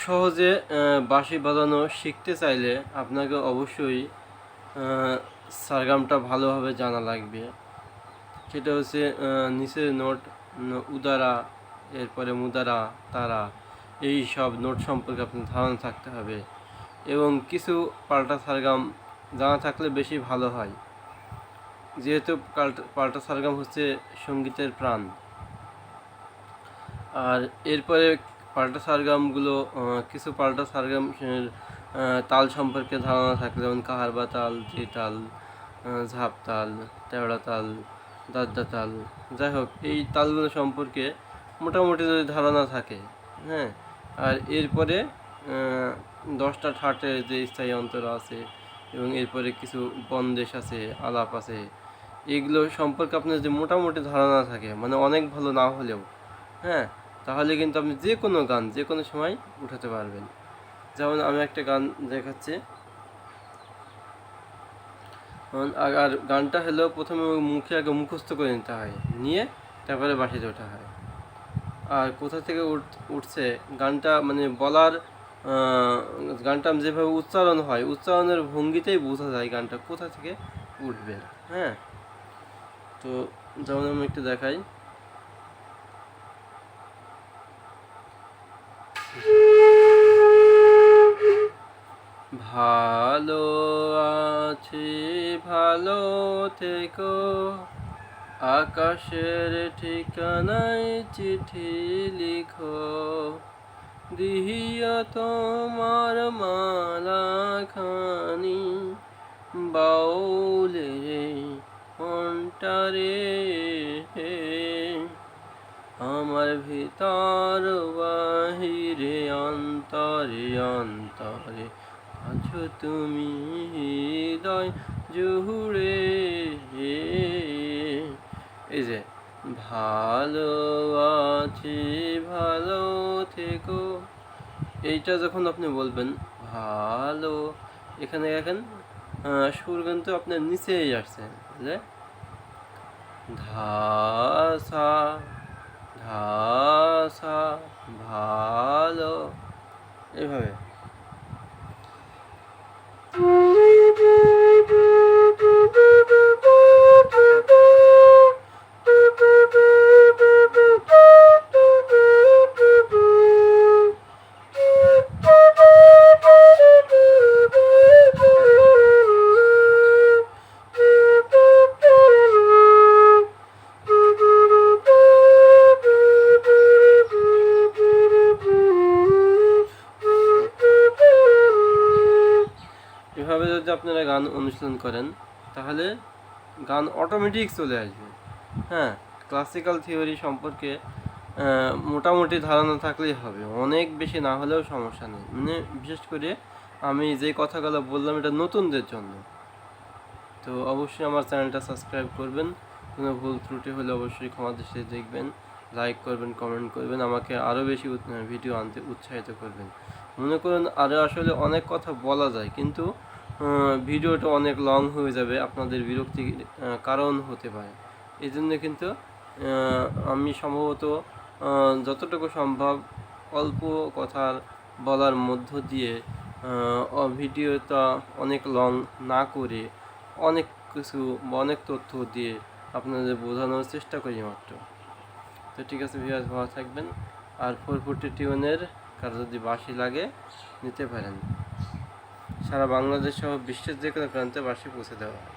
সহজে বাঁশি বাজানো শিখতে চাইলে আপনাকে অবশ্যই সারগামটা ভালোভাবে জানা লাগবে। সেটা হচ্ছে নিচের নোট, উদারা, এরপরে মুদারা, তারা, এই সব নোট সম্পর্কে আপনার ধারণা থাকতে হবে এবং কিছু পাল্টা সারগাম জানা থাকলে বেশি ভালো হয়, যেহেতু পাল্টা সারগাম হচ্ছে সঙ্গীতের প্রাণ। আর এরপরে পাল্টা সারগামগুলো, কিছু পাল্টা সারগাম তাল সম্পর্কে ধারণা থাকে, যেমন কাহারবা তাল, ত্রিতাল, ঝাপ তাল, তেওড়া তাল, দাদ্দা তাল, যাই হোক এই তালগুলো সম্পর্কে মোটামুটি যদি ধারণা থাকে, হ্যাঁ। আর এরপরে 10টা ঠাটের যে স্থায়ী অন্তর আছে এবং এরপরে কিছু বন্দেশ আছে, আলাপ আছে, এগুলো সম্পর্কে আপনার যে মোটামুটি ধারণা থাকে, মানে অনেক ভালো না হলেও, হ্যাঁ, তাহলে কিন্তু আপনি যে কোনো গান যে কোনো সময় উঠাতে পারবেন। যেমন আমি একটা গান দেখাচ্ছি। আর গানটা হলো প্রথমে মুখে আগে মুখস্থ করে নিতে হয়, নিয়ে তারপরে বাঁশিতে ওঠা হয়। আর কোথা থেকে উঠছে গানটা, মানে বলার গানটা যেভাবে উচ্চারণ হয়, উচ্চারণের ভঙ্গিতেই বোঝা যায় গানটা কোথা থেকে উঠবে, হ্যাঁ। তো যেমন আমি একটু দেখাই। ভালো আছি ভালো থেকো, আকাশের ঠিকানায় চিঠি লিখো, দিহিয়া তোমার মালা খানি, বাউলে মনটারে, আমার ভিতর বাহিরে অন্তরে অন্তরে আছো তুমি হৃদয় জুড়ে। এই যে ভালো আছি ভালো থেকো, এইটা যখন আপনি বলবেন ভালো, এখানে দেখেন সুর কিন্তু আপনার নিচেই আসছে, বুঝলে, ধা সা ভালো, এইভাবে। এভাবে যদি আপনারা গান অনুশীলন করেন তাহলে গান অটোমেটিক চলে আসবে, হ্যাঁ। ক্লাসিক্যাল থিওরি সম্পর্কে মোটামুটি ধারণা থাকলেই হবে, অনেক বেশি না হলেও সমস্যা নেই। মানে বিশেষ করে আমি যে কথাগুলো বললাম এটা নতুনদের জন্য। তো অবশ্যই আমার চ্যানেলটা সাবস্ক্রাইব করবেন, কোনো ভুল ত্রুটি হলে অবশ্যই ক্ষমা দৃষ্টিতে দেখবেন, লাইক করবেন, কমেন্ট করবেন, আমাকে আরও বেশি ভিডিও আনতে উৎসাহিত করবেন। মনে করুন আরও আসলে অনেক কথা বলা যায়, কিন্তু ভিডিওটা অনেক লং হয়ে যাবে, আপনাদের বিরক্তির কারণ হতে পারে। এই জন্য কিন্তু আমি সম্ভবত যতটুকু সম্ভব অল্প কথার বলার মধ্য দিয়ে ভিডিওটা অনেক লং না করে অনেক কিছু অনেক তথ্য দিয়ে আপনাদের বোঝানোর চেষ্টা করি মাত্র। তো ঠিক আছে ভিউয়ার্স, ভালো থাকবেন। আর 440 টিউনের কারো যদি বাঁশি লাগে নিতে পারেন, সারা বাংলাদেশ সহ বিশ্বের যে কোনো প্রান্তে বাঁশি পৌঁছে দেওয়া হয়।